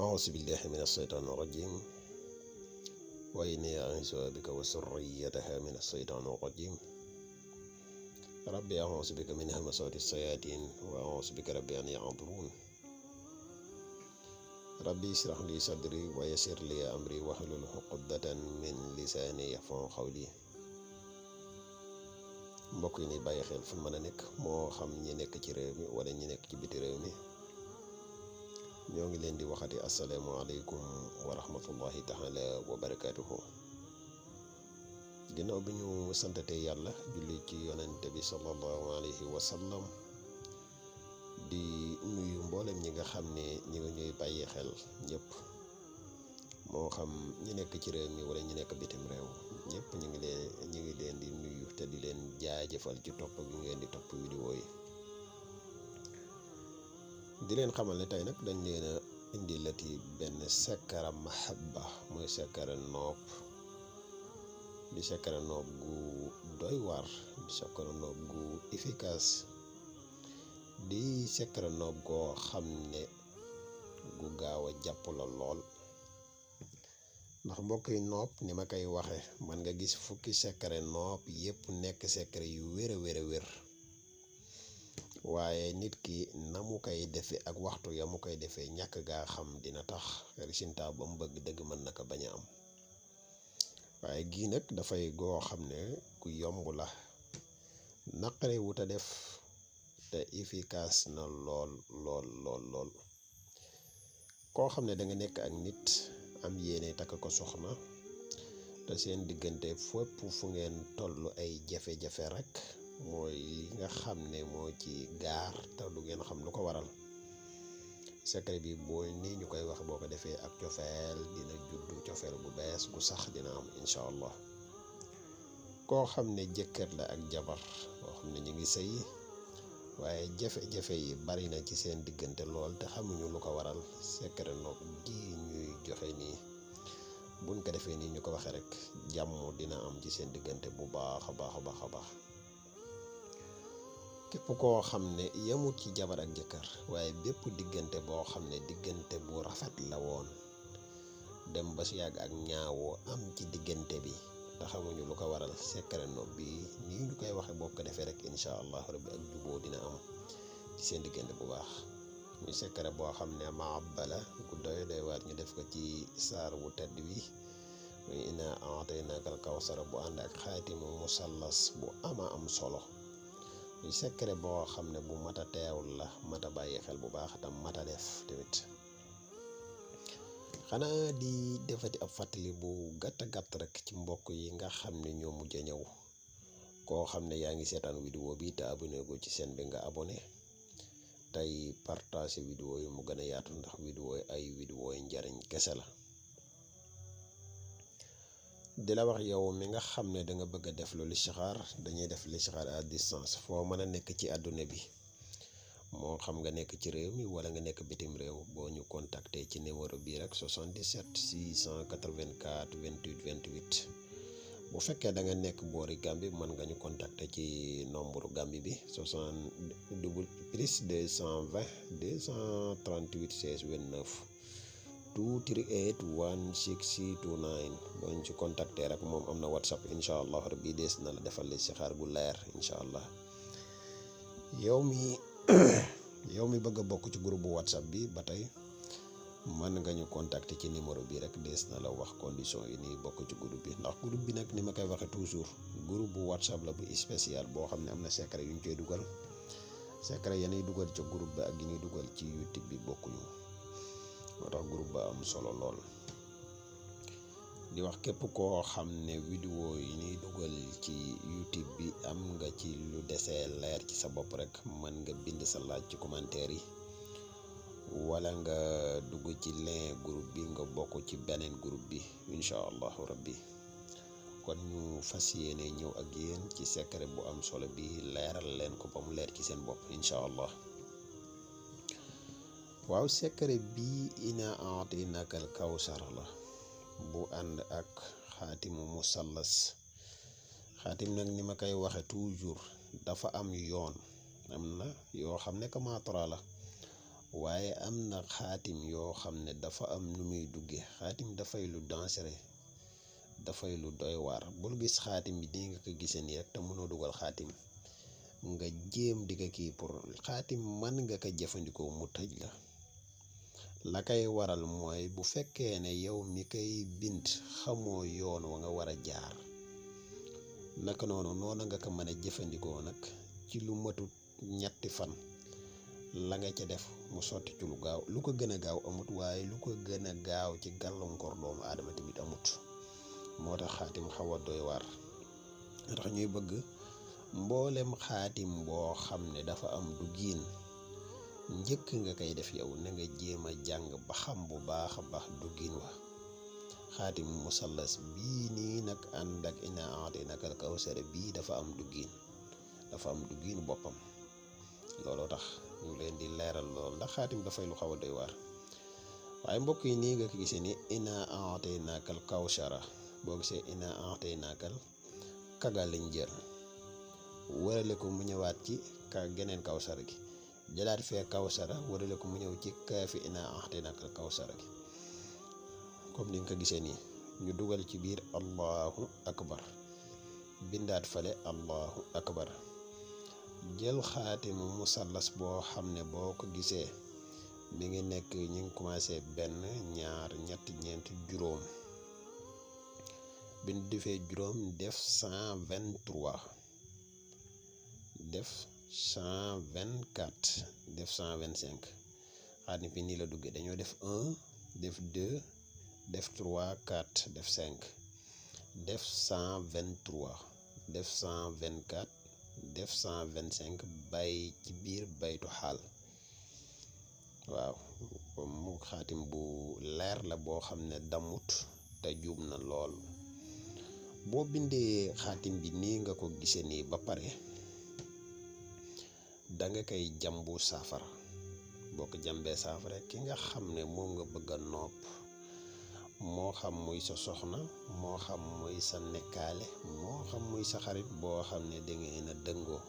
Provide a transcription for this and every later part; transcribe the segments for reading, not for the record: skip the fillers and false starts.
أعوذ بالله من الشيطان الرجيم وإني أعيذها بك وذريتها من الشيطان الرجيم ربي أعوذ بك من همزات الشياطين وأعوذ بك ربي أن يحضرون ربي اشرح لي صدري ويسر لي أمري واحلل عقدة من لساني يفقهوا قولي mbokk yi ni bàyyi xel fu mën a nekk moo xam ñi nekk ci réew mi wala ñi nekk ci biti réew mi ñoo ngi leen di waxati asalaamaaleykum wa rahmatullahi taala wa barakaatuhu. ginnaaw bi ñu santatee yàlla julli ci yonente bi sallallahu alayhi wa sallam di nuyu mboolem ñi nga xam ne ñi nga ñuy bàyyi xel ñëpp moo xam ñi nekk ci réew mi wala ñi nekk bitim réew ñëpp ñu ngi leen di nuyu te di leen jaajëfal ci topp gi ngeen di topp vidéo yi. di leen xamal ne tey nag dañ leen a indi lati benn sekkara mahabba mooy sekkara noob di sekkara noob gu doy waar di sekkara noob gu efficace di sekkara noob goo xam ne gu gaaw a jàpp la lool ndax mbokk yi noob ni ma koy waxe man nga gis fukki sekkare noob yépp nekk sekkare yu wér a wér waaye nit ki na mu koy defee ak waxtu ya mu koy defee ñàkk gaa xam dina tax résultat ba mu bëgg dëgg mën na ko bañ a am waaye gii nag dafay goo xam ne ku yomb la naqare wut a def te efficace na lool koo xam ne da nga nekk ak nit am yéene takk ko soxna te seen diggante fépp fu ngeen tollu ay jafe-jafe rek mooy li nga xam ne moo ci gaar te du ngeen xam lu ko waral secret bi boo nii ñu koy wax boo ko defee ak cofeel dina juddu cofeel bu bees gu sax dina am incha allah. koo xam ne jëkkër la ak jabar koo xam ne ñu ngi sëy waaye jafe-jafe yi bari na ci seen diggante lool te xamuñu lu ko waral secret noog gi ñuy joxe nii buñ ko defee nii ñu ko waxee rek jàmm dina am ci seen diggante bu baax a baax. képp koo xam ne yemut ci jabar ak jëkkër waaye bépp diggante boo xam ne diggante bu rafet la woon dem ba si yàgg ak ñaawoo am ci diggante bi te xamuñu lu ko waral secret noog bi nii ñu koy waxe boo ko defee rek incha allah rabbi ak juboo dina am ci seen diggante bu baax. muy secret boo xam ne maabala gu doy waat ñu def ko ci saar wu tedd wi muy inna a'taynaakal kawsara bu ànd ak xaatimu musallas bu am solo. muy secret boo xam ne bu mat a teewul la mat a bàyyi xel bu baax tam mat a def tamit. xanaa di defati ab fàttali bu gàtt rek ci mbokk yi nga xam ne ñoo mujj a ñëw koo xam ne yaa ngi seetaan vidéo bi te abonné go ci chaîne bi nga abonné tey partage vidéo yi mu gën a yaatu ndax vidéo yi njariñ kese la. di la wax yow mi nga xam ne danga bëgg a def lu listixaar dañuy def listixaar à distance foo mën a nekk ci àdduna bi moo xam nga nekk ci réew mi wala nga nekk bitim réew boo ñu contacter ci numéro bii rek 77 684 28 28 bu fekkee da nga nekk boori Gambie mën nga ñu contacter ci nombre Gambie bi 220 238 16 29 238 1629 boo ñu ci contacter rek moom am na whatsapp incha allah rabbi dees na la defal li si xaar gu leer incha allah. yow mi bëgg a bokk ci groupe bu whatsapp bi ba tey mën nga ñu contacter ci numéro bi rek dees na la wax condition yi nii bokk ci groupe bi ndax groupe bi nag ni ma koy waxee toujours groupe bu whatsapp la bu spécial boo xam ne am na secret yu ñu koy dugal secret yanuy dugal ca groupe bi ak yi ñuy dugal ci youtube bi bokkuñu moo tax groupe ba am solo lool. di wax képp koo xam ne vidéo yi ñuy dugal ci youtube bi am nga ci lu desee leer ci sa bopp rek mën nga bind sa laaj ci commentaire yi wala nga dugg ci lien groupe bi nga bokk ci beneen groupe bi incha allahu rabbi. kon ñu fas yéene ñëw ak yéen ci secret bu am solo bi leeral leen ko ba mu leer ci seen bopp incha allah. waaw secret bi inna a'taynaakal kawsara la bu ànd ak xaatimu musallas. xaatim nag ni ma koy waxe toujours dafa am yoon am na yoo xam ne kamaatara la waaye am na xaatim yoo xam ne dafa am nu muy dugge. xaatim dafay lu dangereux, dafay lu doy waar. bul gis xaatim bi di nga ko gisee nii rek te mënoo dugal xaatim nga jéem di ko kii. pour xaatim mën nga ko jëfandikoo mu tëj la koy waral mooy bu fekkee ne yow mi koy bind xamoo yoon wa nga war a jaar. naka noonu nga ko mën a jëfandikoo nag ci lu matut ñetti fan la nga ca def mu sotti ci lu gaaw. lu ko gën a gaaw amut, waaye lu ko gën a gaaw ci gàllankoor doomu aadama tamit amut. moo tax xaatim xaw a doy waar. tax ñuy bëgg mboolem xaatim boo xam ne dafa am du giin njëkk nga koy def yow na nga jéem a jàng ba xam bu baax a baax du giin wa. xaatim musallas bii nii nag ànd ak inna a'taynakal kawsar bii dafa am du giin, dafa am du giin boppam. looloo tax ñu leen di leeral lool, ndax xaatim dafay lu xaw a doy waar. waaye mbokk yi nii nga ko gisee ni inna a'taynakal kawsara, boo gisee inna a'taynakal kaga lañ jël wërale ko mu ñëwaat ci geneen kawsara gi, jëlaat fee kawsara wërale ko mu ñëw ci kaafi inna a'taynakal kawsara gi. comme ni nga ko gisee nii ñu dugal ci biir allahu akbar, bindaat fale allahu akbar, jël xaatimu musallas boo xam ne boo ko gisee mi ngi nekk ñu ngi commencé 1 2 3 4 juróom. bi ñu defee juróom def 123, def 124, def 125. xaatim fi nii la duggee. dañoo def 1 def 2 def 3 4 def 5, def 123, def 124, def 125, bàyyi ci biir baytu xaal. waaw mu xaatim bu leer la boo xam ne damut te juum na lool. boo bindee xaatim bi nii nga ko gisee nii ba pare da nga koy jàmbu saafara. boo ko jàmbee saafara ki nga xam ne moom nga bëgg a nopp, moo xam muy sa soxna, moo xam muy sa nekkaale, moo xam muy sa xarit boo xam ne dangeen a dëngoo,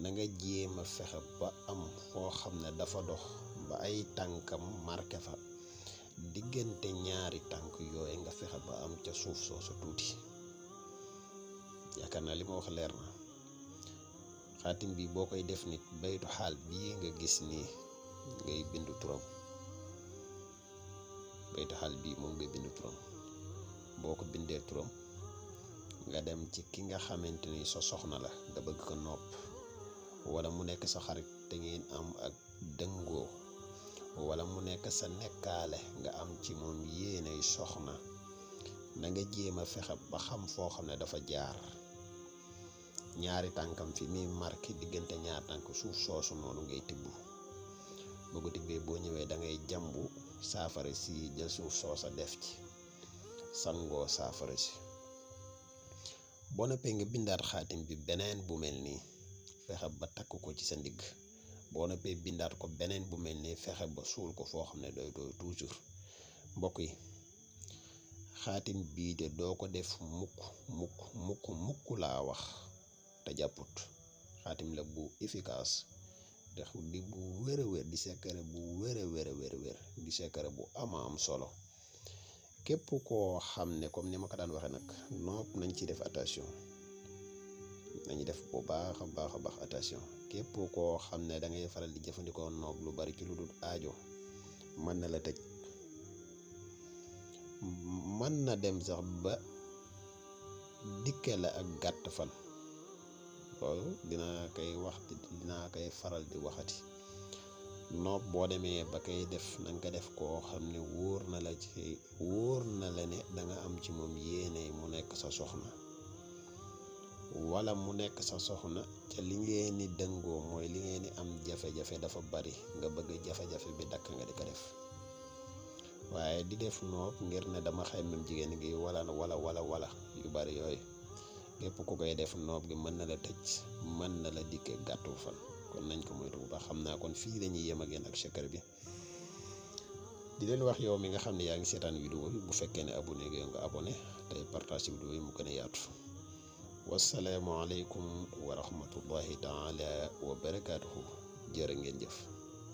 na nga jéem a fexe ba am foo xam ne dafa dox ba ay tànkam marqué fa. diggante ñaari tànk yooyu nga fexe ba am ca suuf soosu tuuti. yaakaar naa li ma wax leer na. xaatim bi boo koy def nit baytu xaal bii nga gis nii ngay bindu turam, baytu xaal bii moom ngay bindu turam. boo ko bindee turam nga dem ci ki nga xamante ni sa soxna la nga bëgg ko nopp, wala mu nekk sa xarit te ngeen am ak dëngoo, wala mu nekk sa nekkaale nga am ci moom yéenay soxna, na nga jéem a fexe ba xam foo xam ne dafa jaar ñaari tànkam fi muy marqué diggante ñaari tànk suuf soosu noonu ngay tibb. boo ko tibbee boo ñëwee da ngay jàmbu saafara si, jël suuf soosa def ci, sangoo saafara si. boo noppee nga bindaat xaatim bi beneen bu mel nii, fexe ba takk ko ci sa ndigg. boo noppee bindaat ko beneen bu mel nii, fexe ba suul ko foo xam ne doy toujours. mbokk yi xaatim bii de doo ko def mukk laa wax te jàpput. xaatim la bu efficace ndax di bu wér di secret bu wér di secret bu am solo. képp koo xam ne comme ni ma ko daan waxee nag, nopp nañ ci def attention, nañu def bu baax a baax attention. képp koo xam ne da ngay faral di jëfandikoo nopp lu bari ci lu dul aajo, mën na la tëj, mën na dem sax ba dikke la ak gàtt fan. loolu dinaa koy faral di waxati. nopp boo demee ba koy def na nga ko def koo xam ne wóor na la ne da nga am ci moom yéene mu nekk sa soxna, wala mu nekk sa soxna ca li ngeen ni dëngoo mooy li ngeen ni am jafe-jafe dafa bari, nga bëgg jafe-jafe bi dakk nga di ko def. waaye di def nopp ngir ne dama xaymam jigéen gi wala yu bari yooyu, képp ku koy def nopp gi mën na la tëj, mën na la dikke gàttu fan. kon nañ ko moytu bu baax. xam naa kon fii lañuy yem ak yéen ak secret bi. di leen wax yow mi nga xam ne yaa ngi seetaan vidéo bi, bu fekkee ne abonné nga abonné tey partage vidéo yi mu gën a yaatu. wasalaamu aleykum wa rahmatullahi taala wa barakaatuhu. jërë ngeen jëf.